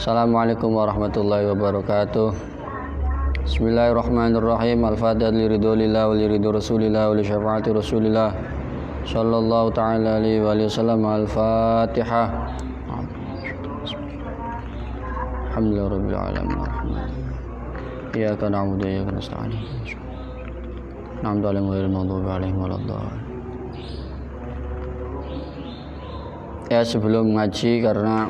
Assalamualaikum warahmatullahi wabarakatuh. Bismillahirrahmanirrahim. Al-Fatihah liridulillah wa liridu rasulillah wa li syafaati rasulillah sallallahu ta'ala alaihi wa sallam. Al-Fatihah. Alhamdulillah rabbil alamin. Iyyaka na'budu wa iyyaka nasta'in. An'amta 'alaihim ghairil maghdubi 'alaihim waladdallin. Ya, sebelum ngaji, karena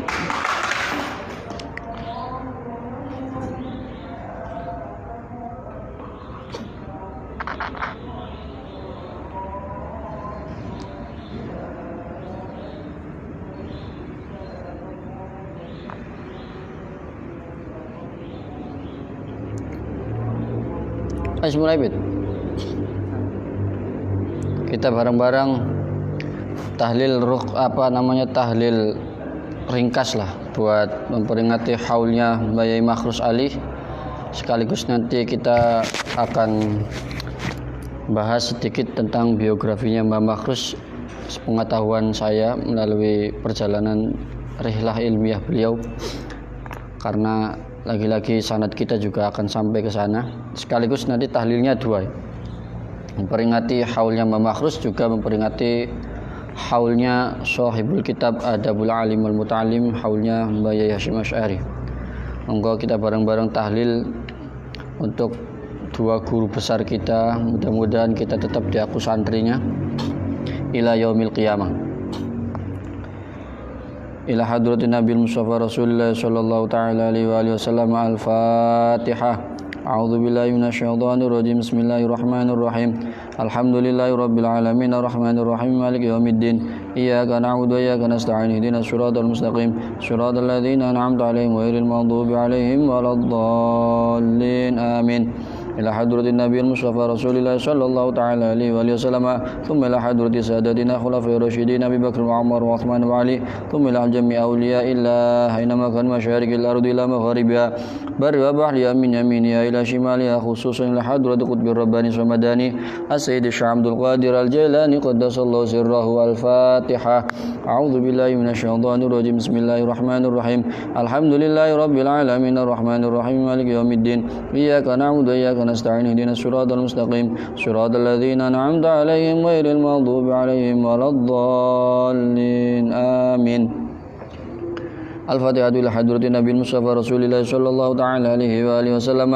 mulai kita bareng-bareng tahlil tahlil ringkas lah buat memperingati haulnya Mbak Yai Makhrus Ali. Sekaligus nanti kita akan bahas sedikit tentang biografinya Mbak Makhrus, sepengetahuan saya melalui perjalanan rihlah ilmiah beliau, karena lagi-lagi sanad kita juga akan sampai ke sana. Sekaligus nanti tahlilnya dua, memperingati haulnya Mbak Makhrus, juga memperingati haulnya sahibul kitab Adabul Alim wal Muta'alim, haulnya Mbak Yai Hasyim Asy'ari. Monggo kita bareng-bareng tahlil untuk dua guru besar kita. Mudah-mudahan kita tetap diaku santrinya ila yaumil qiyamah. Ila hadratin Nabil Mustafa Rasulullah sallallahu ta'ala alaihi wa alihi wasallam. Al-Fatihah. A'udzu billahi minasyaitonir rajim. Bismillahirrahmanirrahim. Alhamdulillahi rabbil alamin arrahmanir rahim maliki yaumiddin. Iyyaka na'budu wa iyyaka nasta'in. Ihdinas siratal mustaqim. Siratal ladzina an'amta 'alaihim ghairil maghdubi 'alaihim waladdallin. Amin. Ila hadratin Nabil Mustafa Rasulullah sallallahu ta'ala alaihi wa alihi wasallam. Thumma ila hadrati sadatina khulafa'ir rasyidin Abi Bakr wa Umar wa Uthman wa Ali. Thumma ila jami' awliya'illah inama kan masyariqil ardi ila magharibiha bari wa bahri yamin yaminiha ila shimaliha, khususan ila hadrati qutbir rabbani samadani as-sayyid Syekh Abdul Qadir Al-Jailani qaddasallahu sirrahu. Al-Fatihah. A'udzu billahi minasyaitonir rajim. Bismillahirrahmanirrahim. Alhamdulillahi rabbil alamin arrahmanir rahim maliki yaumiddin. Iyyaka na'budu wa iyyaka nasta'in. Ihdinas siratal mustaqim. Siratal ladzina an'amta 'alaihim ghairil maghdubi 'alaihim waladdallin. Amin. Al-Fatihah ila hadratin Nabi Mustafa Rasulillah sallallahu ta'ala alaihi wa alihi wasallam.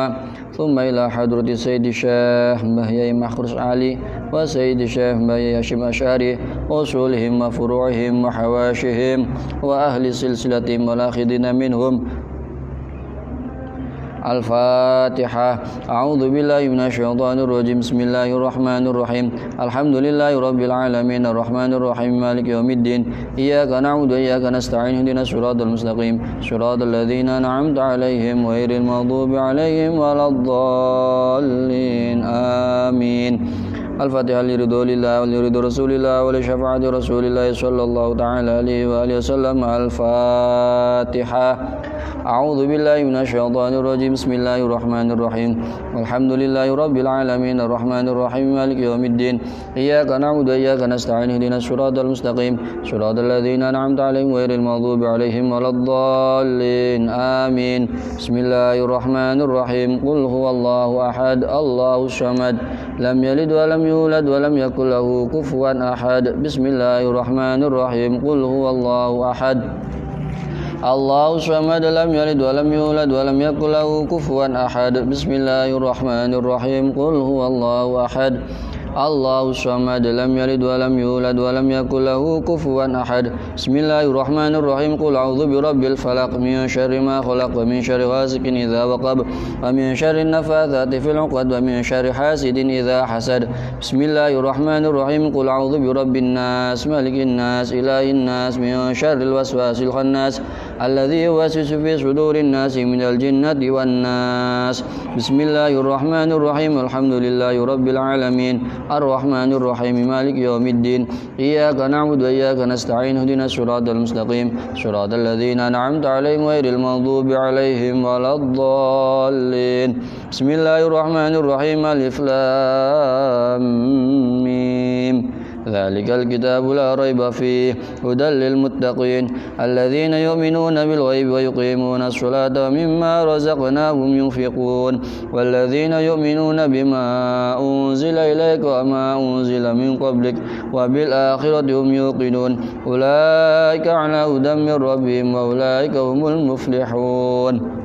Thumma ila hadrati Sayyidi Syekh Mbah Yai Makhrus Ali wa Sayyidi Syekh Mbah Yai Hasyim Asy'ari wa usulihim wa furu'ihim wa hawashihim wa ahli silsilatihim wa lakhidina minhum. Al-Fatihah. A'udzu billahi minasyaitonir rajim. Bismillahirrahmanirrahim. Alhamdulillahi rabbil alamin arrahmanir rahim maliki yaumiddin. Iyyaka na'budu wa iyyaka nasta'in. Ihdinas siratal mustaqim. Siratal ladzina an'amta 'alaihim ghairil maghdubi 'alaihim waladdallin. Amin. Al-Fatihah liridulillah wa liridu rasulillah wa li syafaati rasulillah sallallahu ta'ala alaihi wa alihi wasallam. Al-Fatihah. A'udzu billahi minasyaitonir rajim. Bismillahirrahmanirrahim. Alhamdulillahi rabbil alamin arrahmanir rahim maliki yaumiddin. Iyyaka na'budu wa iyyaka nasta'in. Ihdinas siratal mustaqim. Siratal ladzina an'amta 'alaihim ghairil maghdubi 'alaihim waladdallin. Amin. Bismillahirrahmanirrahim. Qul huwallahu ahad, Allahus samad, lam yalid wa lam yulad wa lam yakul lahu kufuwan ahad. Bismillahirrahmanirrahim. Qul huwallahu ahad, Allahus samad, lam yalid wa lam yulad wa lam yakul lahu kufuwan ahad. Bismillahirrahmanirrahim. Qul huwallahu ahad, Allahus samad, lam yalid wa lam yulad wa lam yakul lahu kufuwan ahad. Bismillahirrahmanirrahim. Qul a'udzu birabbil falaq min syarri ma khalaq wa min syarri ghasiqin idza waqab wa min syarri nafatsati fil 'uqad wa min syarri hasidin idza hasad. Bismillahirrahmanirrahim. Qul a'udzu birabbin nas malikin nas ilahin nas min syarril waswasil khannas alladzi yuwaswisu fi sudurin nasi minal jinnati wan nas. Bismillahirrahmanirrahim. Alhamdulillahi rabbil alamin arrahmanir rahim maliki yaumiddin. Iyyaka na'budu wa iyyaka nasta'in. Ihdinas siratal mustaqim. Siratal ladzina an'amta 'alaihim ghairil maghdubi 'alaihim waladdallin. Bismillahirrahmanirrahim. Alif lam mim. ذلك الكتاب لا ريب فيه هدى للمتقين الذين يؤمنون بالغيب ويقيمون الصلاة ومما رزقناهم ينفقون والذين يؤمنون بما أنزل إليك وما أنزل من قبلك وبالآخرة هم يوقنون أولئك على هدى من ربهم وأولئك هم المفلحون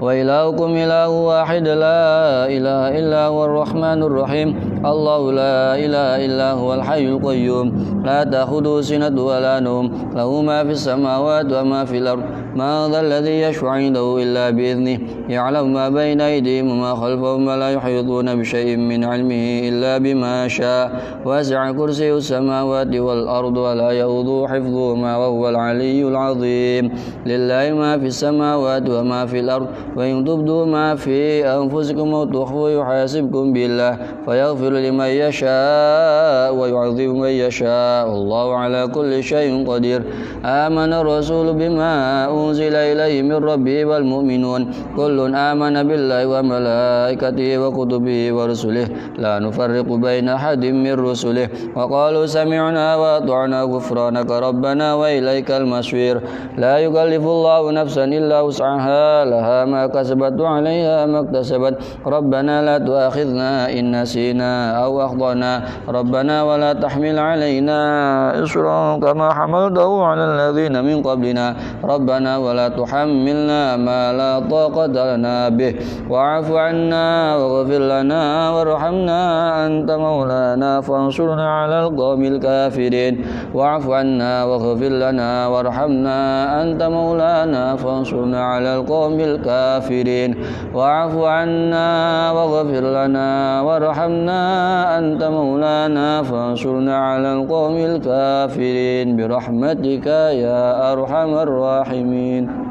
وإلهكم إله واحد لا إله إلا هو الرحمن الرحيم الله لا إله إلا هو الحي القيوم لا تأخذه سنة ولا نوم له ما في السماوات وما في الأرض ما ذا الذي يشفع عنده إلا بإذنه يعلم ما بين أيديهم وما خلفهم ولا يحيطون بشيء من علمه إلا بما شاء وسع كرسيه السماوات والأرض ولا يؤوده حفظهما وهو العلي العظيم لله ما في السماوات وما في الأرض وإن تبدوا ما في أنفسكم أو تخفوه يحاسبكم بالله فيغفر لمن يشاء ويعذب من يشاء والله على كل شيء قدير آمن الرسول بما أنزل إليه من ربه والمؤمنون كل آمن بالله وملائكته وكتبه ورسله لا نفرق بين أحد من رسله وقالوا سمعنا وأطعنا غفرانك ربنا وإليك المصير لا يكلف الله نفسا إلا وسعها لها ما كسبت وعليها ما اكتسبت ربنا لا تؤاخذنا إن نسينا أو أخطأنا ربنا ولا تحمل علينا إصرا كما حملته على الذين من قبلنا ربنا ولا تحملنا ما لا طاقة لنا به واعف عنا واغفر لنا وارحمنا أنت مولانا فانصرنا على القوم الكافرين واعف عنا واغفر لنا وارحمنا أنت مولانا فانصرنا على القوم الكافرين واعف عنا واغفر لنا وارحمنا أنت مولانا فانصرنا على القوم الكافرين برحمتك يا أرحم الراحمين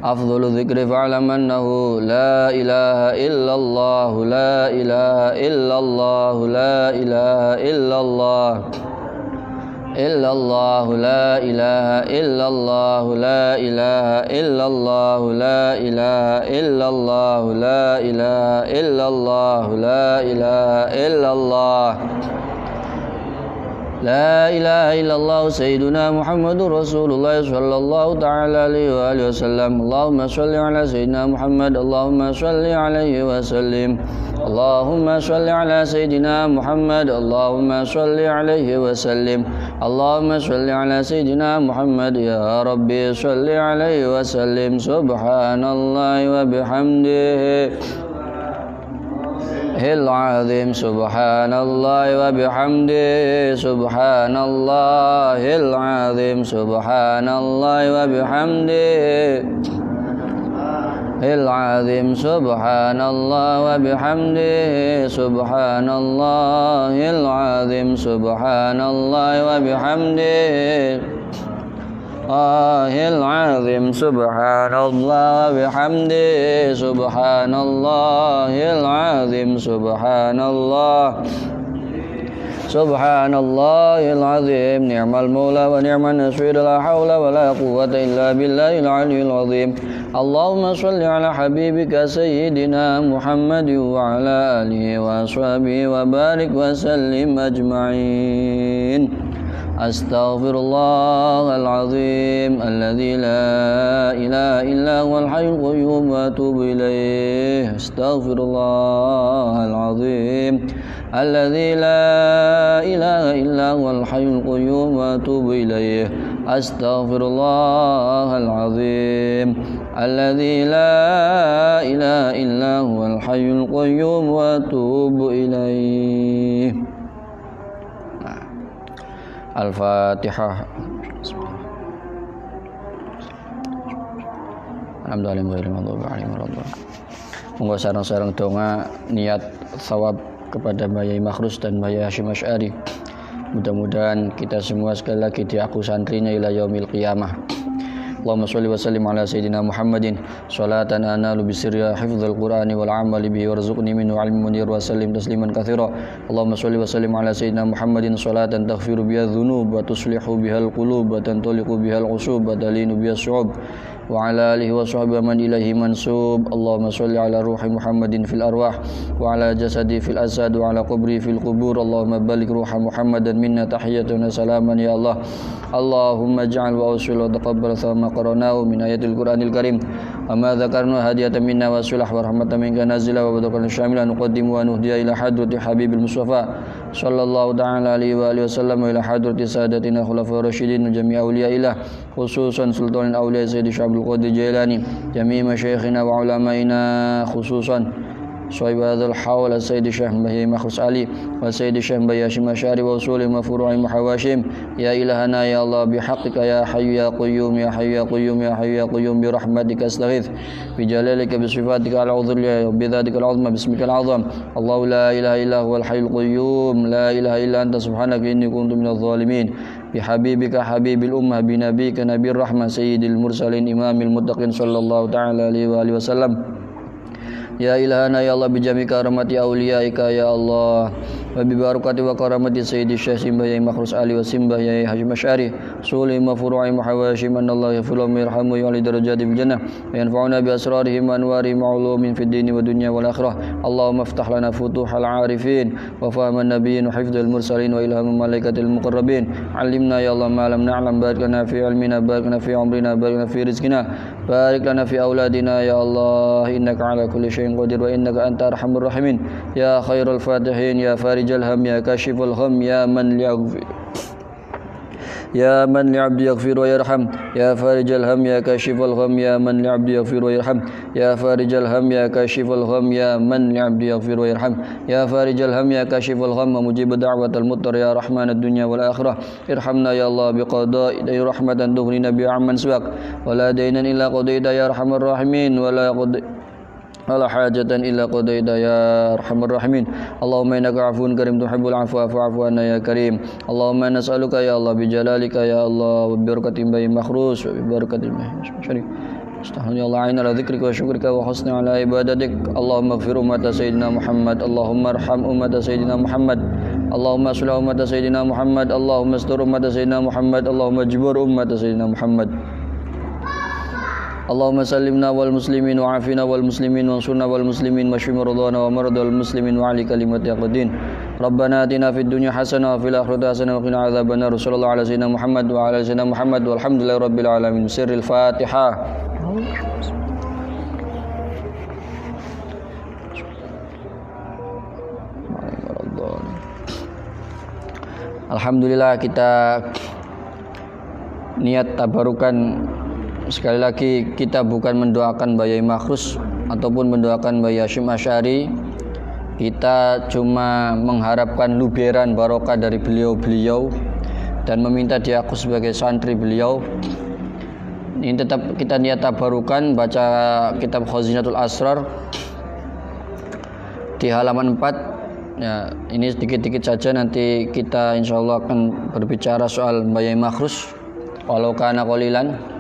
أفضل الذكر فاعلم أنه لا إله إلا الله لا إله إلا الله لا إله إلا الله إلا الله لا إله إلا الله لا إله إلا الله لا إله إلا الله لا إله إلا الله لا إله إلا الله لا إله إلا الله سيدنا محمد رسول الله صلى الله تعالى عليه وآله وسلم اللهم صل على سيدنا محمد اللهم صل عليه وسلم اللهم صل على سيدنا محمد اللهم صل عليه وسلم اللهم صل على سيدنا محمد يا ربي صل عليه وسلم سبحان الله وبحمده العظيم سبحان الله وبحمده سبحان الله العظيم سبحان الله وبحمده العظيم سبحان الله وبحمده سبحان الله العظيم سبحان الله وبحمده العظيم سبحان الله وبحمده سبحان الله العظيم سبحان الله سبحان الله العظيم نعم المولى ونعم النصير لا حول ولا قوة إلا بالله العلي العظيم اللهم صل على حبيبك سيدنا محمد وعلى آله وأصحابه وبارك وسلم أجمعين أستغفر الله العظيم الذي لا إله إلا هو الحي القيوم وأتوب إليه أستغفر الله العظيم الذي لا إله إلا هو الحي القيوم وأتوب إليه أستغفر الله العظيم الذي لا إله إلا هو الحي القيوم وأتوب إليه Al-Fatihah. Monggo sareng-sareng donga niat thawab kepada Mbah Yai Makhrus dan Mbah Yai Hasyim Asy'ari. Mudah-mudahan kita semua sekali lagi diaku santrinya ila yaumil qiyamah. Allahumma sholli wa sallim ala sayyidina Muhammadin sholatan analu bisirriha hifdzal qur'ani wal amali bihi warzuqni minhu ilman munir wa sallim tasliman katsira. Allahumma sholli wa sallim ala sayyidina Muhammadin sholatan taghfiru biha dzunub wa tuslihu biha al qulub wa tantaliqu biha al usub wa talinu biha as-su'ub wa ala alihi wa sahbihi man ilaihi mansub. Allahumma sholli ala ruhi Muhammadin fil arwah wa ala jasadi fil asad wa ala qabri fil qubur. Allahumma baligh ruha Muhammadan minna tahiyatan wa salaman ya Allah. Allahumma ij'al wa usul wa taqabbal sama qara'nahu min ayatil Qur'anil Karim. Amma dzakarna hadiyatan minna wa sulah wa rahmatan minka nazila wa barakan syamilan nuqaddimu wa nuhdiya ila hadrati habibil mustafa sallallahu ta'ala alaihi wa alihi wasallam wa ila hadrati sadatina khulafa'ir rasyidin jami' awliyaillah khususan sultanul awliya sayyidi Syabul Qadir Jailani jami' masyayikhina wa ulamaina khususan Syahib hadzal hawl Sayyidi Syekh Mbah Makhrus Ali wa Sayyidi Syekh Mbah Hashim Asy'ari wa usuli wa furu'i muhawashim ya ilahana ya Allah bihaqqika ya hayyu ya qayyum ya hayyu ya qayyum ya hayyu ya qayyum bi rahmatika astaghits bi jalalika bi sifatika al-'udhriya bi dhatika al-'azma bismika al-'azam Allahu la ilaha illa huwal hayyul qayyum la ilaha illa anta subhanaka inni kuntu minadh dhalimin bi habibika habibil ummah bi nabiyyika nabiyir rahmah sayyidil mursalin imamil muttaqin sallallahu ta'ala alaihi wa alihi wasallam. Ya ilahana ya Allah bijami karamati awliyaika ya Allah wa bi barakati wa karamati sayyidi Syekh Simbah Yai Makhrus Ali wa Simbah Yai Hashim Asy'ari suli ma furu'i muhawashim anallahu yaghfiru wa yarhamu wa darajati bil jannah wa yanfa'una bi asrarihim wa anwari ma'lumin fid dini wa dunya wal akhirah. Allahumma iftah lana futuhal 'arifin wa fahman nabiyyin wa hifdzal mursalin wa ilhamul malaikatil muqarrabin. 'Allimna ya Allah ma lam na'lam barik lana fi ilmina barik lana fi umrina barik lana fi rizqina barik lana fi auladina ya Allah innaka 'ala kulli syai'in qadir wa innaka anta arhamur rahimin ya khairal fatihin ya farijal ham ya kashiful gham ya man li'aghfir ya man li'abdi yaghfir wa yarham ya farijal ham ya kashiful gham ya man li'abdi yaghfir wa yarham ya farijal ham ya kashiful gham ya man li'abdi yaghfir wa yarham ya farijal ham ya kashiful gham mujib da'watal muttar ya rahmanad dunya wal akhirah irhamna ya Allah biqada'i rahmatan tughnina bi amman siwak wa la daynan illa qadaita ya arhamar rahimin wa la hajatan illa qadaita ya arhamar rahimin. Allahumma innaka 'afuwun karim tuhibbul 'afwa fa'fu 'anna ya karim. Allahumma nas'aluka ya Allah bi jalalika ya Allah wa bi barakatin Mbah Makhrus wa bi barakatin Syarif. Astaghfirullah ya Allah ala dzikrika wa syukrika wa husni ala ibadatik. Allahumma ighfir ummata sayyidina Muhammad. Allahumma arham ummata sayyidina Muhammad. Allahumma sholli ummata sayyidina Muhammad. Allahumma astur ummata sayyidina Muhammad. Allahumma jibur ummata sayyidina Muhammad. Allahumma sallimna wal muslimin wa afina wal muslimin wa ansurna wal muslimin wa shfi maradana wa maradal muslimin wa ali kalimati yaqdin. Rabbana atina fid dunya hasanah wa fil akhirati hasanah wa qina adzabannar. Sallallahu ala sayyidina Muhammad wa ala sayyidina Muhammad walhamdulillahi rabbil alamin. Sirril Fatihah. Alhamdulillah kita niat tabarukan. Sekali lagi kita bukan mendoakan Mbah Yai Makhrus ataupun mendoakan Mbah Hashim Asy'ari. Kita cuma mengharapkan luberan barokah dari beliau-beliau dan meminta diaku sebagai santri beliau. Ini tetap kita niat tabarukan baca kitab Khazinatul Asrar di halaman 4. Ya, ini sedikit-sedikit saja, nanti kita insyaallah akan berbicara soal Mbah Yai Makhrus walau kana qalilan.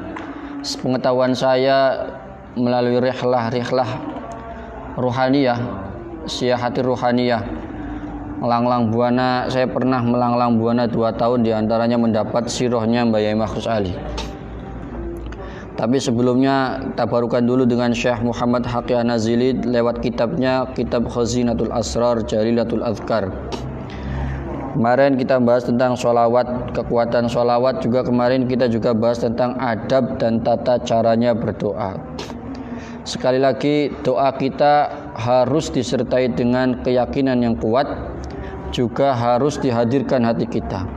Pengetahuan saya melalui rihlah ruhaniyah, siyahatir ruhaniyah, melanglang buana. Saya pernah melanglang buana 2 tahun, diantaranya mendapat sirahnya Mbah Yai Makhrus Ali. Tapi sebelumnya tabarukan dulu dengan Syekh Muhammad Haqi An-Nazili lewat kitabnya, kitab Khazinatul Asrar Jalilatul Azkar. Kemarin kita bahas tentang sholawat, kekuatan sholawat. Juga kemarin kita juga bahas tentang adab dan tata caranya berdoa. Sekali lagi, doa kita harus disertai dengan keyakinan yang kuat, juga harus dihadirkan hati kita.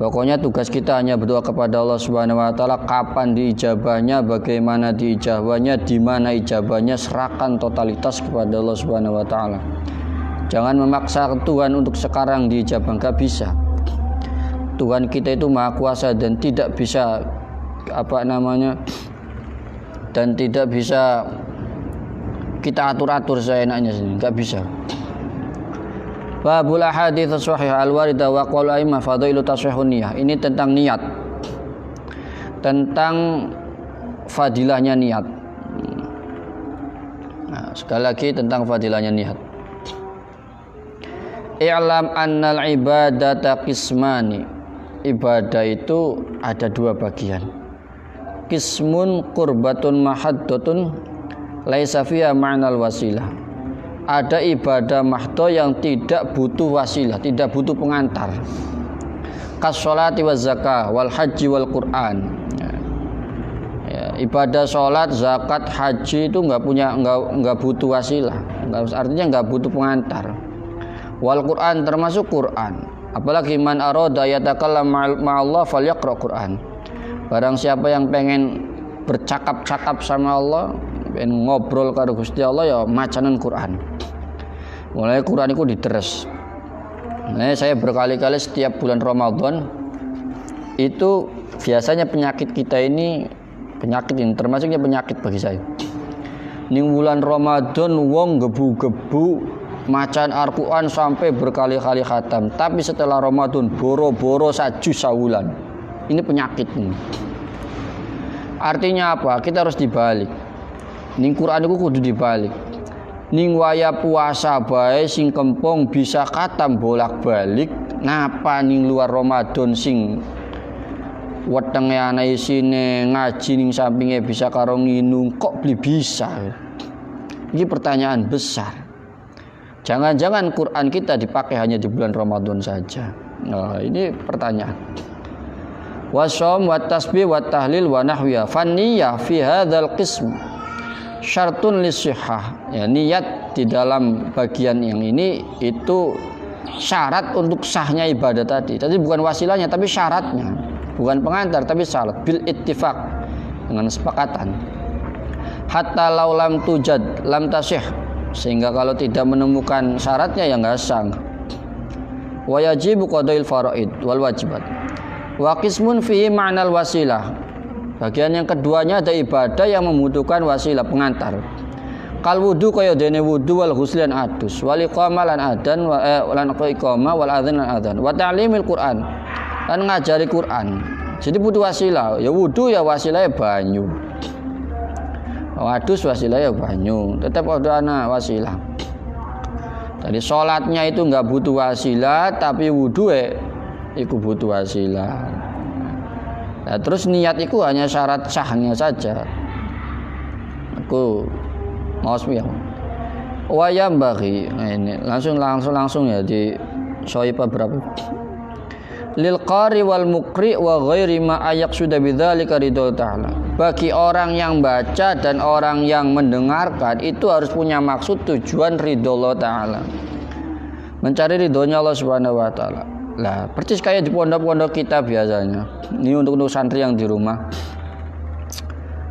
Pokoknya tugas kita hanya berdoa kepada Allah Subhanahu wa taala. Kapan diijabahnya, bagaimana diijabahnya, di mana ijabahnya, serahkan totalitas kepada Allah Subhanahu wa taala. Jangan memaksa Tuhan untuk sekarang diijabah, enggak bisa. Tuhan kita itu Maha Kuasa dan tidak bisa dan tidak bisa kita atur-atur seenaknya sendiri, enggak bisa. Babul ahadits shahihah al-waridah wa qaul a'immah fadailu tasihhun niyah. Ini tentang niat. Tentang fadilahnya niat. Nah, sekali lagi tentang fadilahnya niat. I'lam annal ibadata qismani. Ibadah itu ada 2 bagian. qismun qurbatun mahaddatun laisa fiha ma'nal wasilah. Ada ibadah mahdo yang tidak butuh wasilah, tidak butuh pengantar. Kas sholati waz zakah wal haji wal Qur'an. Ibadah sholat, zakat, haji itu nggak butuh wasilah, artinya nggak butuh pengantar. Wal Quran termasuk Quran. Apalagi man arada yatakallam ma'allah falyaqra Quran. Barang siapa yang pengen bercakap-cakap sama Allah, pengen ngobrol karo Gusti Allah, ya macanan Quran. Mulai Quran itu diteres. Nah, saya berkali-kali setiap bulan Ramadan itu biasanya penyakit kita ini termasuknya penyakit bagi saya. Ning bulan Ramadan wong gebu-gebu macaan Al-Quran sampai berkali-kali khatam, tapi setelah Ramadan boro-boro saju sawulan. Ini penyakit ini. Artinya apa? Kita harus dibalik. Ning Quran itu kudu dibalik. Ning waya puasa bae sing kempong bisa khatam bolak-balik, napa ning luar Ramadan sing wetenge ana isine ngaji ning sampinge bisa karo nginung kok beli bisa. Ini pertanyaan besar. Jangan-jangan Quran kita dipakai hanya di bulan Ramadan saja. Nah, ini pertanyaan. Wasom wa tasbih wa tahlil wa nahwiya. Faniyah fi hadzal qism syartun lisihhah. Ya, niat di dalam bagian yang ini itu syarat untuk sahnya ibadah tadi. Tadi bukan wasilahnya tapi syaratnya. Bukan pengantar tapi syarat bil ittifaq, dengan sepakatan. Hatta laulam tujad lam tasih, sehingga kalau tidak menemukan syaratnya ya enggak sah. Wa yajibu qadail faraid wal wajibat. Wa qismun fihi ma'nal wasilah. Bagian yang keduanya ada ibadah yang membutuhkan wasilah pengantar. Kal wudu kaya dene wudu wal ghuslan adus wal iqamah lan adan lan iqamah wal adzan lan adzan wa ta'limil Qur'an. Dan ngajari Quran. Jadi butuh wasilah. Ya wudu ya wasilahnya banyu. Wadus wasilahnya banyu. Tetap ada anak wasilah. Jadi sholatnya itu nggak butuh wasilah, tapi wudu itu butuh wasilah. Nah, terus niat itu hanya syarat sahnya saja. Aku mau semua. Wayam bagi. Nah, ini langsung ya di soipa berapa? Lil qari wal mukri wa ghairi ma ayaqsuda bidzalika ridho ta'ala. Bagi orang yang baca dan orang yang mendengarkan itu harus punya maksud tujuan ridho Allah Ta'ala, mencari ridhonya Allah Subhanahu wa Ta'ala. Lah, persis kayak di pondok-pondok kita biasanya. Ini untuk santri yang di rumah.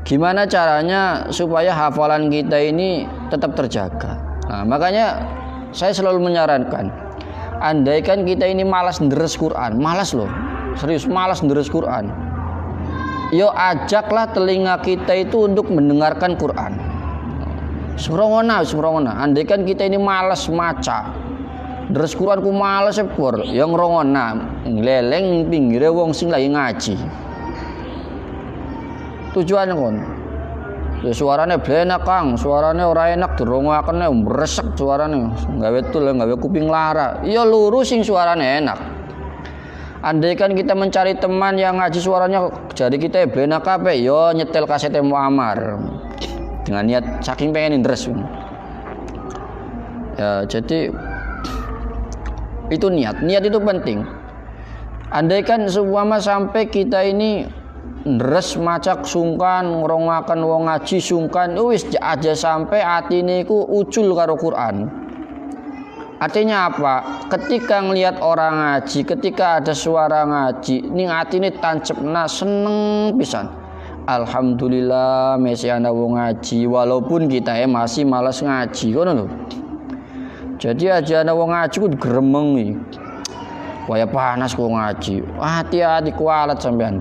Gimana caranya supaya hafalan kita ini tetap terjaga? Nah, makanya saya selalu menyarankan, andaikan kita ini malas nderes Quran, malas loh, serius malas nderes Quran, yo ajaklah telinga kita itu untuk mendengarkan Quran. Semrongona. Andaikan kita ini malas maca, nderes Quran ku malas sepur, yo ngrongona, ngleleng pinggire wong sing lagi ngaji. Tujuannya kon, ya suaranya blenak kang, suaranya ora enak dirungokne mbresek suaranya, gawe tul gawe kuping lara. Ya lurus sing suaranya enak. Andaikan kita mencari teman yang ngaji suaranya jadi kita blenak kabeh, yo nyetel kaset Muammar dengan niat saking pengen ndres. Ya, jadi itu niat itu penting. Andaikan seumpama sampai kita ini ndres macak sungkan ngrongaken wong ngaji sungkan wis aja sampai atine iku ucul karo Quran. Artinya apa? Ketika ngelihat orang ngaji, ketika ada suara ngaji, ning atine tancepna seneng pisan. Alhamdulillah mesi ana wong ngaji walaupun kita masih malas ngaji ngono lho. Jadi aja ana wong ngaji ku gremengi. Waya panas kok ngaji. Hati-hati kualat sampean.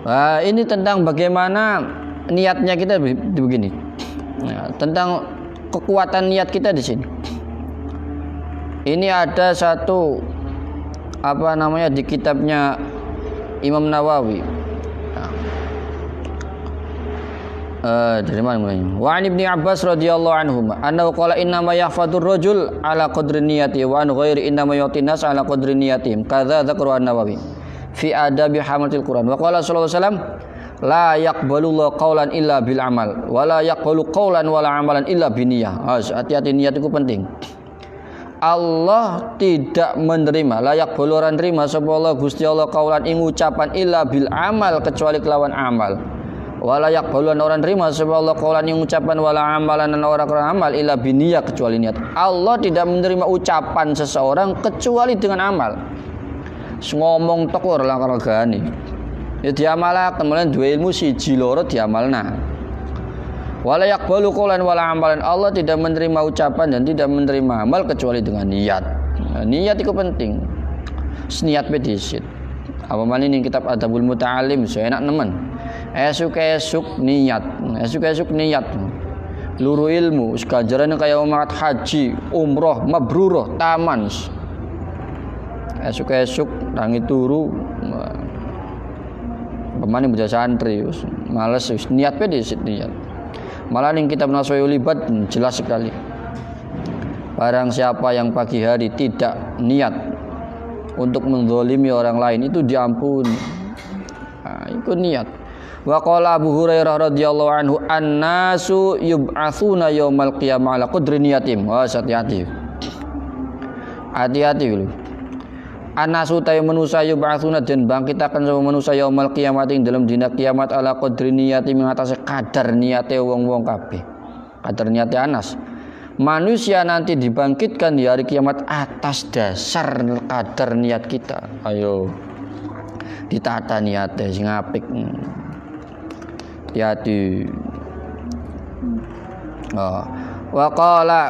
Nah, ini tentang bagaimana niatnya kita begini. Nah, tentang kekuatan niat kita di sini. Ini ada satu di kitabnya Imam Nawawi. Dari mana mulainya? Wa an Ibnu Abbas radhiyallahu anhu annahu qala inna ma yahfadur rajul ala qadri niyati wa an ghairi inna ma yutinas ala qadri niyatim. Kadza dzakara An-Nawawi. fi adabi hamalatil Quran. Wa qala sallallahu alaihi wasallam la yaqbalullahu qaulan illa bil amal wa la yaqbalu qaulan wala amalan illa biniyah. Hati-hati, niat itu penting. Allah tidak menerima, layak boluran terima sapa Allah Gusti Allah kaulan ing ucapan illa bil amal kecuali kelawan amal. Wala yaqbaluan orang terima sapa Allah kaulan ing ucapan wala amalan dan orang amal illa biniyah kecuali niat. Allah tidak menerima ucapan seseorang kecuali dengan amal. Ngomong tok ora regane. Ya diamalaken, kemudian duwe ilmu siji loro diamalna. Wala yaqbalu qaulan wala amalan. Allah tidak menerima ucapan dan tidak menerima amal kecuali dengan niat. Nah, niat itu penting. Niat bedisit. Apa mana ini kitab Adabul Muta'alim, so enak nemen. Esuk niat. Esuk niat. Luru ilmu, ganjaran kaya umat haji, umroh, mabruroh, taman. Esuk tangi turu. Pemane bocah santri, males niat bedisit niat. Malah ning kitab Naswaul Libat jelas sekali. Barang siapa yang pagi hari tidak niat untuk menzalimi orang lain itu diampuni. Nah, itu niat. Wa qala Abu Hurairah radhiyallahu anhu annasu yub'atsuna yaumal qiyamah ala qadri niyatim. Wah, hati-hati. Hati-hati lho. Anasu tayu manusia yub'atsuna dan bangkitakan sama manusia yaumal kiamat ing dalam dina kiamat ala qadri niyati mengatasi kadar niate wong-wong kabeh. Kadar niate Anas. Manusia nanti dibangkitkan di hari kiamat atas dasar kadar niat kita. Ayo ditata niate sing apik. Hati-hati. Wa qala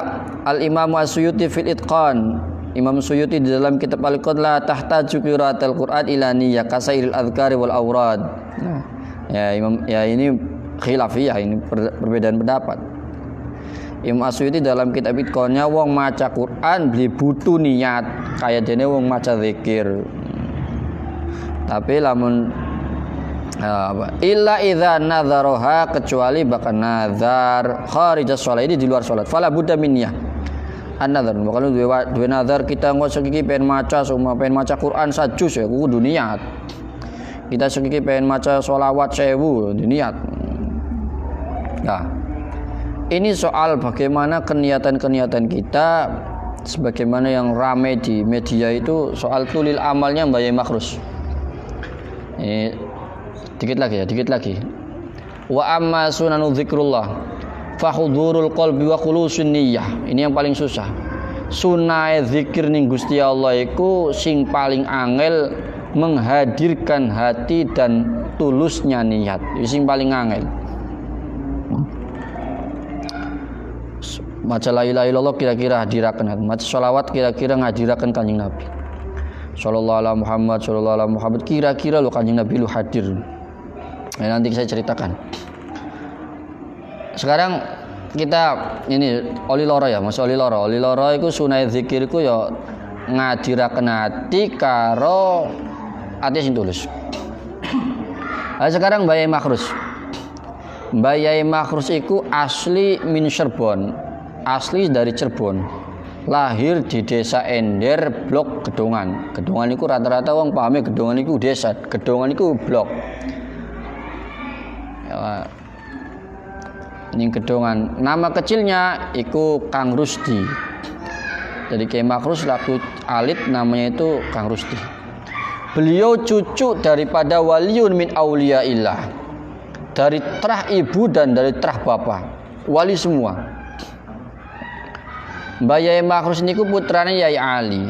al-Imam As-Suyuti fil Itqan. Imam Suyuti di dalam kitab Al-Qur'an la tahtaju qiraatul Qur'an ila niyyah kasairil adhkari wal awrad. Nah, ya ini khilafiyah, ini perbedaan pendapat. Imam Suyuti dalam kitab Itqannya wong maca Quran beli butuh niat kaya dene wong maca zikir. Tapi lamun illa idza nadzaroha kecuali bakal nazar kharijas shalah ini di luar salat. Fala budda min niyyah. An-nazar, bakal duwe nazar kita ngosok iki pengen maca Quran sajus ya kudu niat. Kita sekiki pengen maca sholawat 1000 niat. Nah, ini soal bagaimana keniatan-keniatan kita sebagaimana yang ramai di media itu soal tulil amalnya Mbak Yai Makhrus. Dikit lagi. Wa amma sunanu dzikrullah fahudurul qalbi wa khulusun niyyah. Ini yang paling susah. Sunai zikir ning Gusti Allah iku sing paling angel menghadirkan hati dan tulusnya niat. Itu sing paling angel. Maca la ilaha illallah kira-kira hadiraken, maca sholawat kira-kira ngadiraken Kanjeng Nabi. Sallallahu alaihi Muhammad kira-kira lo Kanjeng Nabi lu hadir. Nah, nanti saya ceritakan. Sekarang kita ini oli loro ya, Mas oli loro iku sunai zikir iku ya ngadiraken ati karo ati sing tulus. Nah, sekarang Mbak Yai Makhrus iku asli min Cirebon. Asli dari Cirebon. Lahir di desa Ender, blok Gedongan. Gedongan iku rata-rata wong pahame Gedongan iku desa, Gedongan iku blok. Ya, ning Gedongan. Nama kecilnya iku Kang Rusdi. Jadi Kiai Makhrus laku alit namanya itu Kang Rusdi. Beliau cucu daripada waliun min auliyaillah. Dari terah ibu dan dari terah bapak. Wali semua. Mbah Yai Makhrus niku putrane Yai Ali.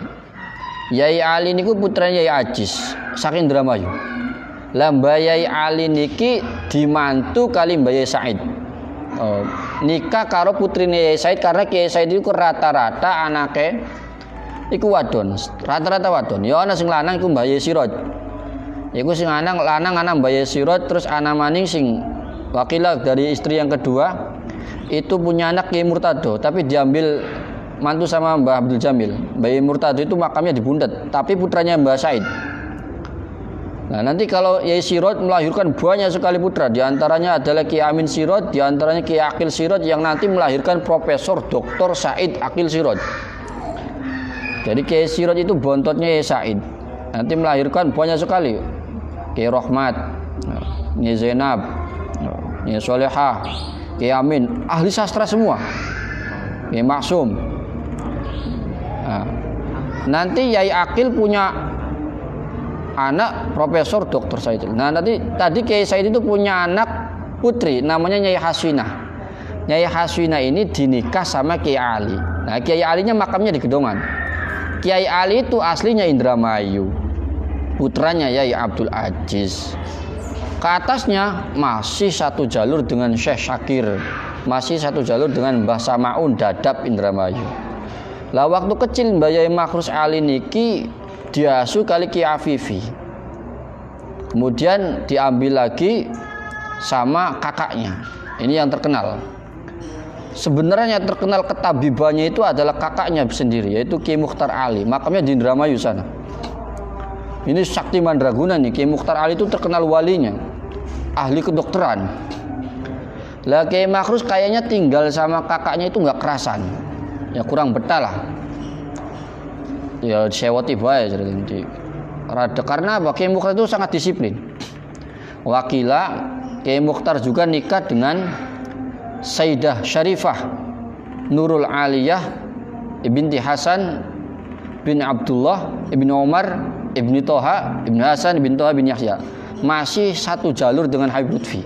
Yai Ali niku putrane Yai Ajis saking Indramayu. Lah Mbah Yai Ali niki dimantu kali Mbah Yai Said. Nikah karo putrine Yai Said karena Kiai Said itu rata-rata anake iku wadon, rata-rata wadon. Ya ana sing lanang iku Mbah Yai Siroj. Iku sing lanang anak Mbah Yai Siroj, terus ana maning sing wakilah dari istri yang kedua itu punya anak Kiai Murtado, tapi diambil mantu sama Mbah Abdul Jamil. Mbah Yai Murtado itu makamnya di Bundet, tapi putranya Mbah Said. Nah, nanti kalau Yai Siroj melahirkan banyak sekali putra, diantaranya adalah Kiai Amin Siroj, diantaranya Kiai Akil Siroj yang nanti melahirkan Profesor Dr. Said Akil Siroj. Jadi Kiai Siroj itu bontotnya Yai Said. nanti melahirkan banyak sekali. Ki Rahmat, Nyi Zainab, Nyi Solehah, Ki Amin, ahli sastra semua. Ki Maksum. Nah, nanti Yai Akil punya anak Profesor Dr. Said. Nah, nanti tadi Kiai Said itu punya anak putri namanya Nyai Haswinah. Nyai Haswinah ini dinikah sama Kiai Ali. Nah, Kiai Alinya makamnya di Gedongan. Kiai Ali itu aslinya Indramayu. Putranya Yai Abdul Aziz. Ke atasnya masih satu jalur dengan Syekh Syakir, masih satu jalur dengan Mbah Samaun Dadap Indramayu. Lah waktu kecil Mbah Yai Makhrus Ali niki diasuh kali Ki Afifi. Kemudian diambil lagi sama kakaknya. Ini yang terkenal. Sebenarnya terkenal ketabibannya itu adalah kakaknya sendiri, yaitu Ki Mukhtar Ali. Makamnya di Indramayu sana. Ini sakti mandraguna nih. Ki Mukhtar Ali itu terkenal walinya, ahli kedokteran. Lah Kiai Makhrus kayaknya tinggal sama kakaknya itu nggak kerasan, ya kurang betah lah. Ya sewoti bae jadi rada karena apa? Kiai Mukhtar itu sangat disiplin. Wakila Kiai Mukhtar juga nikah dengan Sayyidah Syarifah Nurul Aliyah binti Hasan bin Abdullah ibn Umar ibn Toha ibn Hasan ibn Toha bin Yahya. Masih satu jalur dengan Habib Lutfi.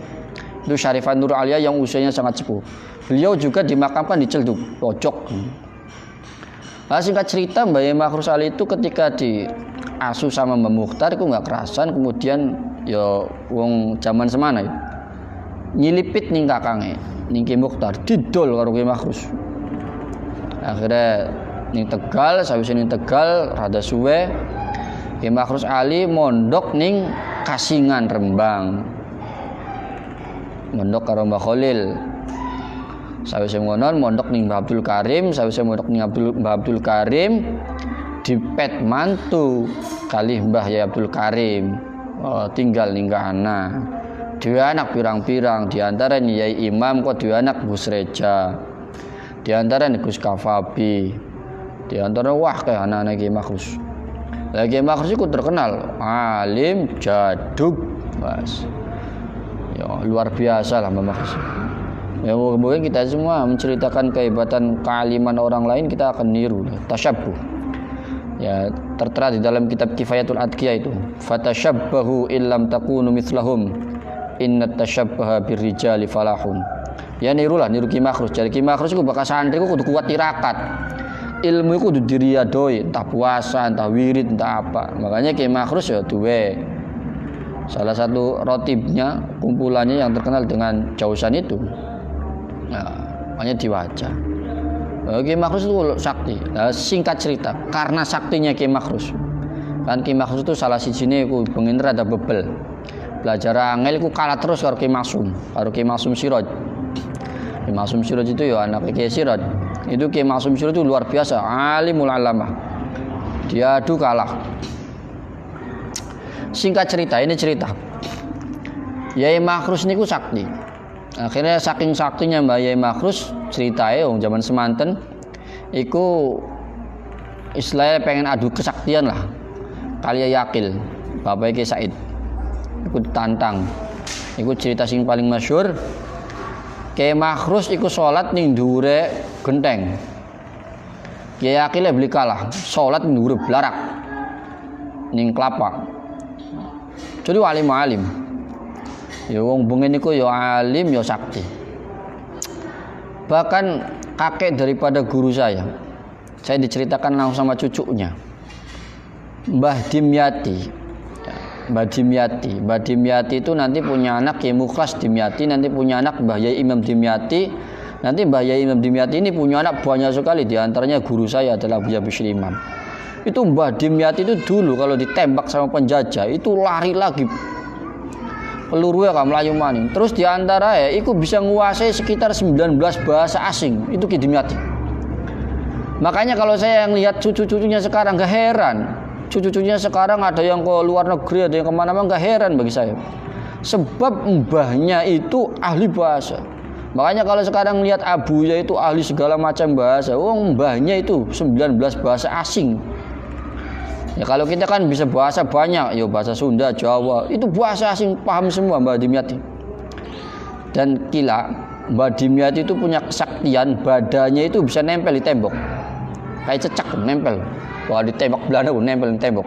Itu Syarifah Nurul Aliyah yang usianya sangat sepuh. Beliau juga dimakamkan di Celduk, pojok. Nah, singkat cerita Mbah Yai Makhrus Ali itu ketika diasuh sama Mbah Mukhtar itu nggak kerasan, kemudian ya wong zaman semana ya nyilipit ning kakange ning Ki Mukhtar didol karo Ki Makhrus. Akhirnya ning Tegal, sawise ning Tegal rada suwe Ki Makhrus Ali mondok ning Kasingan Rembang. Mondok karo Mbah Khalil. Sawise ngono mondok ning Mbah Abdul Karim, sawise mondok ning Mbah Abdul Karim dipet mantu kali Mbah Yai Abdul Karim. Tinggal ning kana. Dua anak pirang-pirang, di antara Yai Imam kok dua anak Gus Reja. Di antara Gus Kafabi. Di antara wah kayak anak-anak Kiai Makhrus. Lah Kiai Makhrus itu terkenal alim, jaduk, Mas. Ya luar biasa lah Mbah Makhrus. Ya mungkin kita semua menceritakan kehebatan kealiman orang lain, kita akan niru, tasyabbuh. Ya tertera di dalam kitab Kifayatul Adqiyah itu, fatashabbahu illam takunu mithlahum innat tashabbaha birrijali falahum. Ya nirulah, niru Ki Makhrus. Jadi Ki Makhrus iku bakal santri ku kudu kuat tirakat. Ilmu iku kudu diriyadoi, entah puasa, entah wirid, entah apa. Makanya Ki Makhrus ya duwe salah satu rotibnya, kumpulannya yang terkenal dengan jausan itu. Nah, makanya diwaca. Ki Makhrus itu sakti. Nah, singkat cerita, karena saktinya Ki Makhrus. Kan Ki Makhrus itu salah sijine iku bengen rada bebel. Belajar angel iku kalah terus karo Ki Maksum, karo Ki Maksum Siraj. Ki Maksum Siraj itu ya anak Ki Siraj. Itu Ki Maksum Siraj itu luar biasa, alimul alamah. Dia adu kalah. Singkat cerita, ini cerita. Yai Makhrus niku sakti. Akhirnya saking saktinya Mbah Yai Makhrus ceritae zaman semanten iku istilahnya pengen adu kesaktian lah. Kali Yai Akil, Bapak Ki Said. Iku tantang. Iku cerita sing paling masyhur. Kiai Makhrus iku salat ning dhuwure genteng. Kiai Akil beli kalah, salat ning dhuwure blarak. Ning Kelapa. Jadi alim-alim. Ya wong bengen niku ya alim ya sakti. Bahkan kakek daripada guru saya diceritakan langsung sama cucunya. Mbah Dimyati. Mbah Dimyati itu nanti punya anak Kiai Mukhlas Dimyati, nanti punya anak Mbah Yai Imam Dimyati. Nanti Mbah Yai Imam Dimyati ini punya anak banyak sekali, di antaranya guru saya adalah Buya Bishri Imam. Itu Mbah Dimyati itu dulu kalau ditembak sama penjajah itu lari lagi. Peluru ya kan melayu maning. Terus diantara ya itu bisa menguasai sekitar 19 bahasa asing. Itu Ki Dimyati. Makanya kalau saya lihat cucu-cucunya sekarang gak heran. Cucu-cucunya sekarang ada yang ke luar negeri, ada yang kemana-mana, gak heran bagi saya. Sebab mbahnya itu ahli bahasa. Makanya kalau sekarang lihat abunya itu ahli segala macam bahasa. Mbahnya itu 19 bahasa asing. Ya kalau kita kan bisa bahasa banyak, ya bahasa Sunda, Jawa, itu bahasa asing paham semua Mbak Dimyati. Dan kila Mbak Dimyati itu punya kesaktian, badannya itu bisa nempel di tembok. Kayak cecak nempel. Kalau ditembak Belanda nempel di tembok.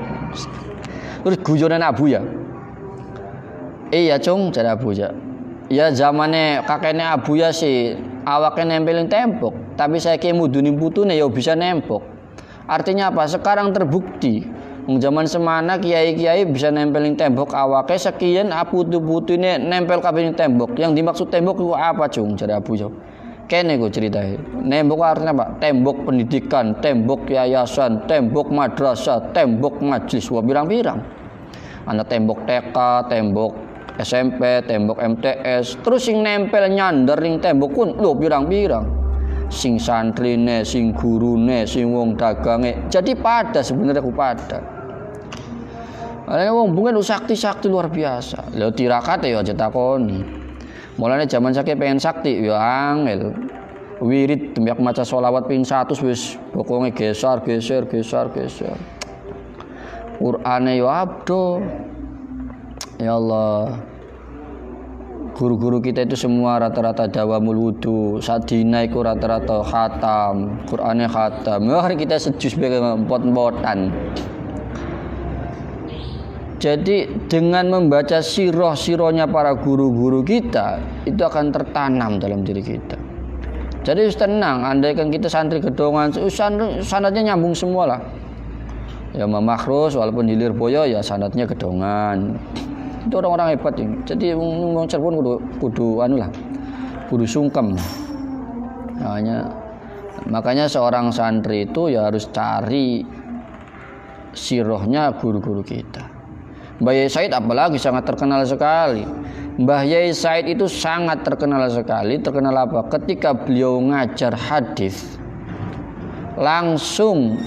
Terus guyonan Abu ya. Iya cung, jadi Abu ya. Ya zamannya kakeknya Abu ya sih awaknya nempelin tembok, tapi saya kayak muduni putune ya bisa nempok. Artinya apa? Sekarang terbukti. Zaman semana kiai-kiai bisa nempelin tembok awaknya sekian putu-putune nempel kabeh tembok. Yang dimaksud tembok itu apa cung? Jadi Abu ya. Kene gue ceritain. Tembok artinya apa? Tembok pendidikan, tembok yayasan, tembok madrasah, tembok majlis. Wah pirang-pirang. Ana tembok TK, tembok SMP, tembok MTS, terus sing nempel nyander ning tembok pun lho pirang-pirang. Sing santrine, sing gurune, sing wong dagange. Jadi pada sebenarnya aku pada. Ana wong bungen sakti-sakti luar biasa. Lho tirakat ya aja takoni. Mulane zaman saiki pengen sakti ya angel. Wirid tembiak maca sholawat ping 100 wis pokoke geser. Qur'ane ya abdo. Ya Allah, guru-guru kita itu semua rata-rata dawamul wudu, sadina itu rata-rata khatam, Qur'annya khatam. Mari kita sejus pot-potan. Jadi dengan membaca sirah-sirahnya para guru-guru kita, itu akan tertanam dalam diri kita. Jadi tenang, andaikan kita santri gedongan, sanadnya nyambung semua lah. Ya Makhrus walaupun di Lirboyo ya sanadnya gedongan. Itu orang-orang hebat ini. Jadi wong Cirebon kudu anu lah. Kudu sungkem. Makanya seorang santri itu ya harus cari sirahnya guru-guru kita. Mbah Yai Said apalagi sangat terkenal sekali. Mbah Yai Said itu sangat terkenal sekali. Terkenal apa? Ketika beliau ngajar hadis, langsung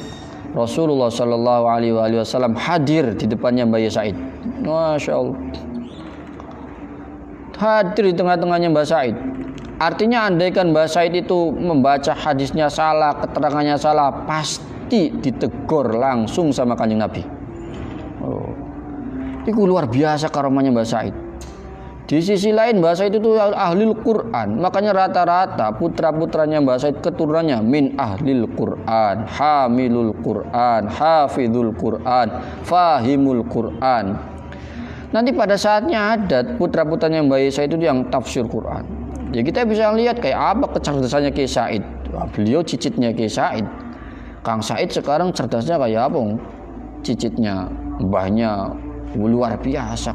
Rasulullah Shallallahu Alaihi Wasallam hadir di depannya Mbah Yai Said. Masya Allah, hadir di tengah-tengahnya Mbah Said. Artinya andaikan Mbah Said itu membaca hadisnya salah, keterangannya salah, pasti ditegur langsung sama Kanjeng Nabi. Itu luar biasa karomanya Mbah Said. Di sisi lain Mbah Said itu ahlil Quran. Makanya rata-rata putra-putranya Mbah Said keturunannya min ahlil Quran, hamilul Quran, hafizul Quran, fahimul Quran. Nanti pada saatnya ada putra-putranya Mbah Said itu yang tafsir Quran. Ya kita bisa lihat kayak apa kecerdasannya Kiai Said. Wah, beliau cicitnya Kiai Said. Kang Said sekarang cerdasnya kayak apa? Cicitnya, mbahnya luar biasa.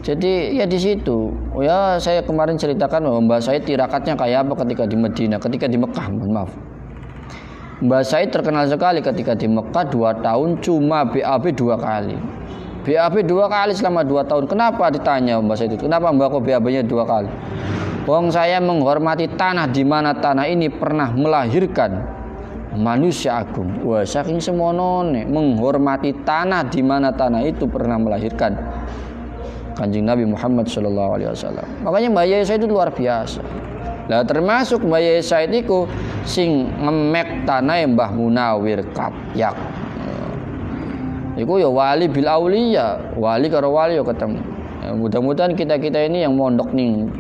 Jadi ya di situ, ya saya kemarin ceritakan bahwa Mbah Said tirakatnya kayak apa ketika di Medina, ketika di Mekah, maaf. Mbah Said terkenal sekali ketika di Mekah 2 tahun cuma BAB 2 kali. BAB 2 kali selama 2 tahun. Kenapa ditanya Mbah Said itu? Kenapa Mbah kok BAB-nya 2 kali? Wong saya menghormati tanah di mana tanah ini pernah melahirkan manusia agung. Wah, saking semonone menghormati tanah di mana tanah itu pernah melahirkan Kanjeng Nabi Muhammad Sallallahu Alaihi Wasallam. Makanya Mbah Yai Said itu luar biasa. Lah termasuk Mbah Yai Said itu sing ngemek tanah Mbah Munawir Kapyak. Iku ya wali bil auliya, wali karo wali ya ketemu. Ya, mudah-mudahan kita ini yang mondok ning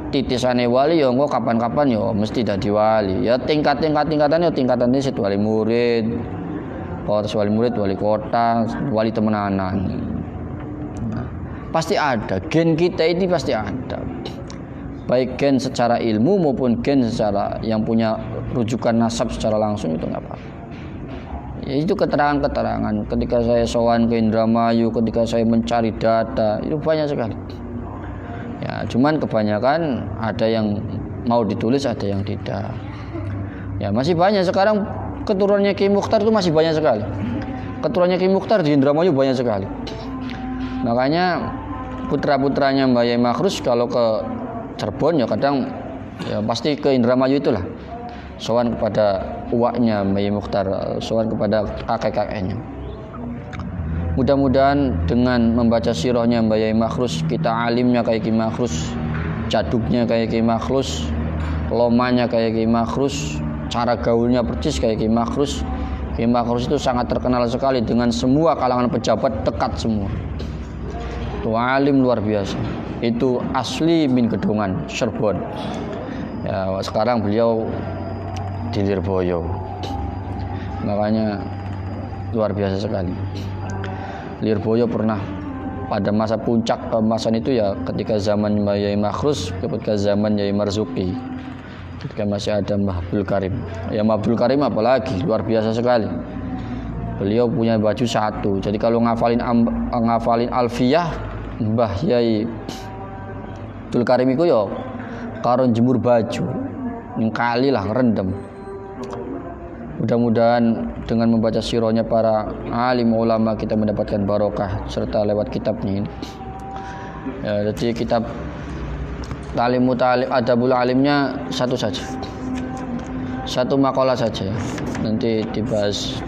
titisane wali ya engko kapan-kapan ya mesti dadi wali. Ya tingkatannya tingkatannya sit wali murid. Terus wali murid, wali kota, wali temenanan. Pasti ada, gen kita ini pasti ada, baik gen secara ilmu maupun gen secara yang punya rujukan nasab secara langsung itu nggak apa-apa. Ya, itu keterangan-keterangan ketika saya sowan ke Indramayu, ketika saya mencari data itu banyak sekali. Ya, cuman kebanyakan ada yang mau ditulis, ada yang tidak. Ya masih banyak sekarang keturunannya Ki Mukhtar itu masih banyak sekali. Keturunannya Ki Mukhtar di Indramayu banyak sekali. Makanya putra-putranya Mbah Yai Makhrus kalau ke Cirebon ya kadang ya pasti ke Indramayu itulah. Sowan kepada uaknya Mbah Yai Mukhtar, sowan kepada kakek-kakeknya. Mudah-mudahan dengan membaca sirahnya Mbah Yai Makhrus, kita alimnya kayak Ki Makhrus, jaduknya kayak Ki Makhrus, lomanya kayak Ki Makhrus, cara gaulnya percis kayak Ki Makhrus, Kiai Makhrus itu sangat terkenal sekali dengan semua kalangan pejabat, dekat semua. Itu alim luar biasa. Itu asli min Gedongan, Cirebon. Ya, sekarang beliau di Lirboyo. Makanya luar biasa sekali. Lirboyo pernah pada masa puncak keemasan itu ya ketika zaman Yai Makhrus, ketika zaman Yai Marzuki, ketika masih ada Mbah Abdul Karim. Ya Mbah Abdul Karim apalagi luar biasa sekali. Beliau punya baju satu. Jadi kalau ngafalin Alfiyah Mbah Yai Abdul Karim itu ya karo jemur baju. Yang kali lah rendem. Mudah-mudahan dengan membaca sirahnya para alim ulama kita mendapatkan barokah serta lewat kitabnya ini. Ya, jadi kitab Ta'limu Ta'lim Adabul Alimnya satu saja. Satu makalah saja. Nanti dibahas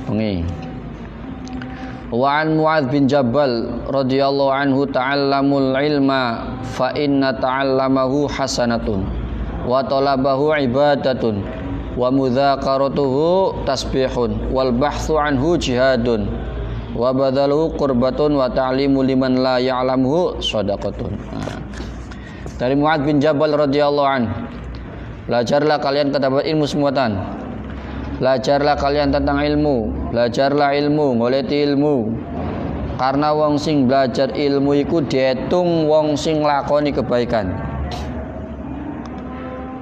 bengi. Wa an Mu'adz bin Jabal radhiyallahu anhu ta'allamul ilma fa inna ta'allamahu hasanatun wa talabahu ibadatun wa mudzakaratuhu tasbihun wal bahthu anhu jihadun wa badaluhu qurbatun wa ta'limu liman la ya'lamuhu shadaqatun. Dari Mu'adz bin Jabal radhiyallahu anhu, belajarlah kalian kata ilmu semuatan. Belajarlah kalian tentang ilmu, belajarlah ilmu, ngoleti ilmu. Karena wong sing belajar ilmu iku diitung wong sing lakoni kebaikan.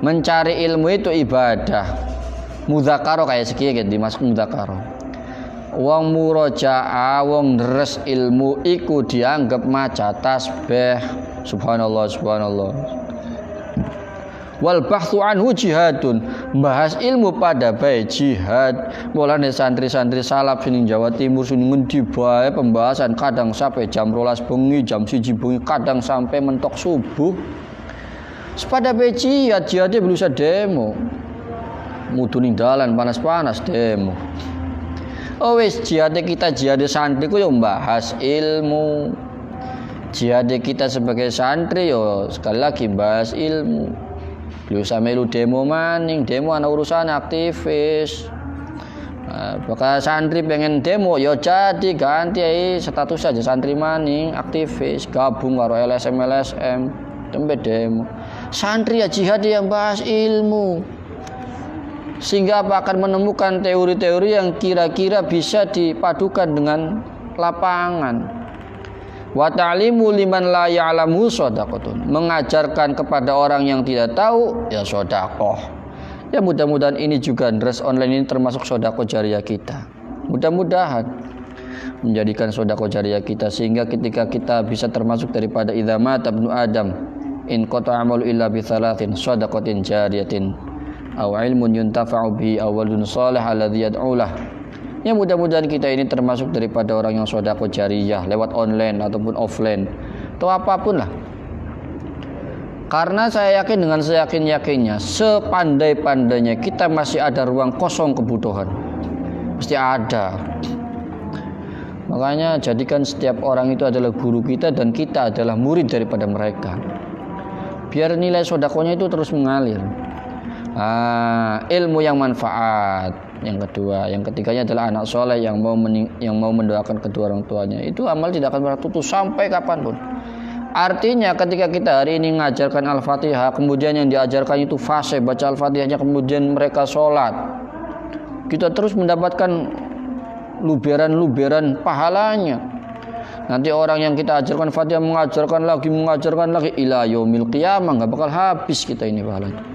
Mencari ilmu itu ibadah. Mudzakarah kayak sekian gitu dimasuk mudzakarah. Wong murojaah, wong deres ilmu iku dianggap maca tasbih. Subhanallah, subhanallah. Wal bahthu anhu jihadun, bahas ilmu pada bae jihad. Mulane santri-santri salaf sini Jawa Timur sini ngendi bae pembahasan kadang sampai jam 12 bengi, jam 1 bengi, kadang sampai mentok subuh. Sepada bae jihad, jihadnya berusaha demo. Muduni dalan panas-panas demo. Oh wis jihadnya kita jihad santri ku yo bahas ilmu. Jihad kita sebagai santri yo sekali lagi bahas ilmu. Lu samelu demo maning, demo ana urusan aktivis. Bakal santri pengen demo yo jadi ganti ae status saja santri maning, aktivis, gabung karo LSM tembe demo. Santri ya jihad yang bahas ilmu. Sehingga apa akan menemukan teori-teori yang kira-kira bisa dipadukan dengan lapangan. Wa ta'limu liman la ya'lamu shadaqatun. Mengajarkan kepada orang yang tidak tahu ya sedekah. Ya mudah-mudahan ini juga dress online ini termasuk sedekah jariah kita. Mudah-mudahan menjadikan sedekah jariah kita sehingga ketika kita bisa termasuk daripada idza mata ibnu adam in qata amalu illa bi thalathin shadaqatin jariyatin aw ilmun yuntafa'u bihi aw waladun shalih alladhi yad'u lah. Ya mudah-mudahan kita ini termasuk daripada orang yang sedekah jariah lewat online ataupun offline atau apapun lah. Karena saya yakin dengan seyakin-yakinnya, sepandai-pandainya kita masih ada ruang kosong kebutuhan. Mesti ada. Makanya jadikan setiap orang itu adalah guru kita dan kita adalah murid daripada mereka. Biar nilai sedekahnya itu terus mengalir. Ilmu yang manfaat. Yang kedua, yang ketiganya adalah anak soleh yang mau mendoakan kedua orang tuanya. Itu amal tidak akan pernah tutup sampai kapanpun. Artinya ketika kita hari ini mengajarkan Al-Fatihah, kemudian yang diajarkan itu fase baca Al-Fatihahnya, kemudian mereka sholat, kita terus mendapatkan luberan-luberan pahalanya. Nanti orang yang kita ajarkan Fatihah mengajarkan lagi ila yaumil qiyamah, nggak bakal habis kita ini pahalanya.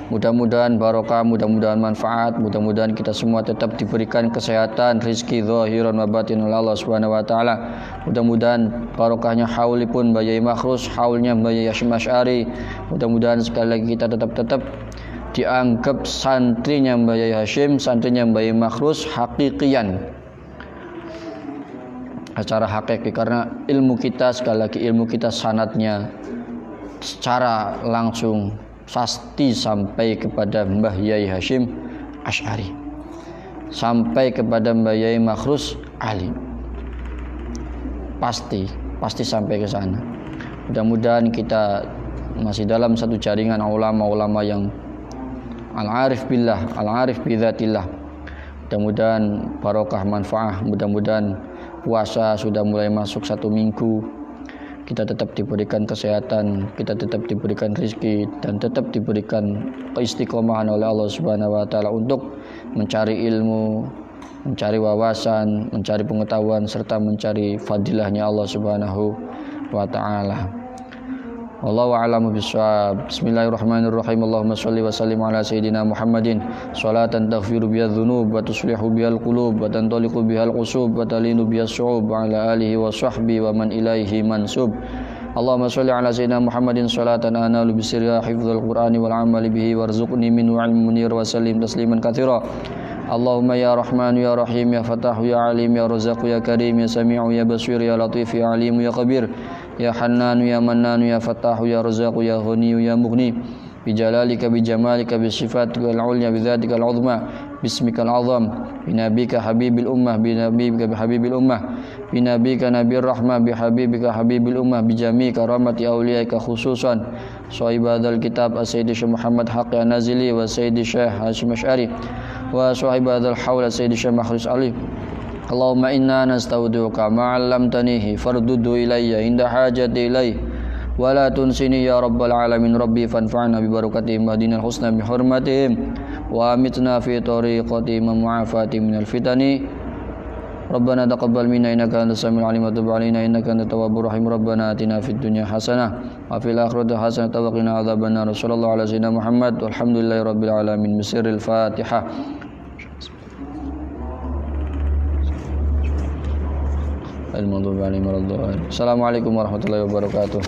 Mudah-mudahan barokah, mudah-mudahan manfaat, mudah-mudahan kita semua tetap diberikan kesehatan, rizki zahiran wa batin oleh Allah Subhanahu wa taala. Mudah-mudahan barokahnya haulipun Mbah Yai Makhrus, haulnya Mbah Yai Hasyim Asy'ari. Mudah-mudahan sekali lagi kita tetap dianggap santrinya Mbah Yai Hasyim, santrinya Mbah Yai Makhrus hakikian. Secara hakiki, karena ilmu kita sekali lagi ilmu kita sanadnya secara langsung pasti sampai kepada Mbah Yai Hasyim Asy'ari, sampai kepada Mbah Yai Makhrus alim, pasti sampai ke sana. Mudah-mudahan kita masih dalam satu jaringan ulama-ulama yang al-arif billah, al-arif bidzatillah. Mudah-mudahan barokah manfaah, mudah-mudahan puasa sudah mulai masuk 1 minggu, kita tetap diberikan kesehatan, kita tetap diberikan rezeki, dan tetap diberikan keistiqomahan oleh Allah Subhanahu wa taala untuk mencari ilmu, mencari wawasan, mencari pengetahuan, serta mencari fadilahnya Allah Subhanahu wa taala. Wallahu a'lamu bishawab. Bismillahirrahmanirrahim. Allahumma shalli wa sallim ala sayyidina Muhammadin salatan taghfiru biha dzunub wa tuslihu biha al-qulub wa tantaliqu biha al-qusub wa talinu biha as-su'ub wa ala alihi wa sahbihi wa man ilaihi mansub. Allahumma shalli ala sayyidina Muhammadin salatan analu bisirha hifdzul qur'ani wal amali bihi warzuqni minhu ilmun munir wa sallim tasliman katsira. Allahumma ya Rahman ya Rahim ya Fatah ya Alim ya Razzaq ya Karim ya Sami'u ya Basir ya Latif ya Alim ya Khabir ya Hannan ya Mannan ya Fatah ya Razzaq ya Ghani ya Mughni bi jalalika bi jamalika bi sifatika al-ulya bi dzatika al-'uzma bismika al-'azam bi nabika habibil ummah bi nabika bi habibil ummah bi nabika nabiyir rahmah bi habibika habibil ummah bi jami' karamati awliyaika khususan sahibadzal kitab as-sayyid Syekh Muhammad Haqqi An-Nazili wa sayyid Syekh Hasyim Asy'ari wa sahibadzal haul sayyid Syekh Makhris Ali. Allahumma inna nastaudiuka ma 'allamtanihi fardudu ilayya inda hajati ilayhi wa la tunsini ya rabbal alamin rabbi fanfa'na bi barakatihim madinal husna bi hurmatihim wa amitna fi tariqatihim mu'afati minal fitani. Rabbana taqabbal minna innaka antas samiul alim wa tub 'alaina innaka antat tawwabur rahim. Rabbana atina fid dunya hasanah wa fil akhirati hasanah wa qina adzabannar. Sallallahu ala sayyidina Muhammad walhamdulillahi rabbil alamin. Bisirril Fatihah. Assalamualaikum warahmatullahi wabarakatuh.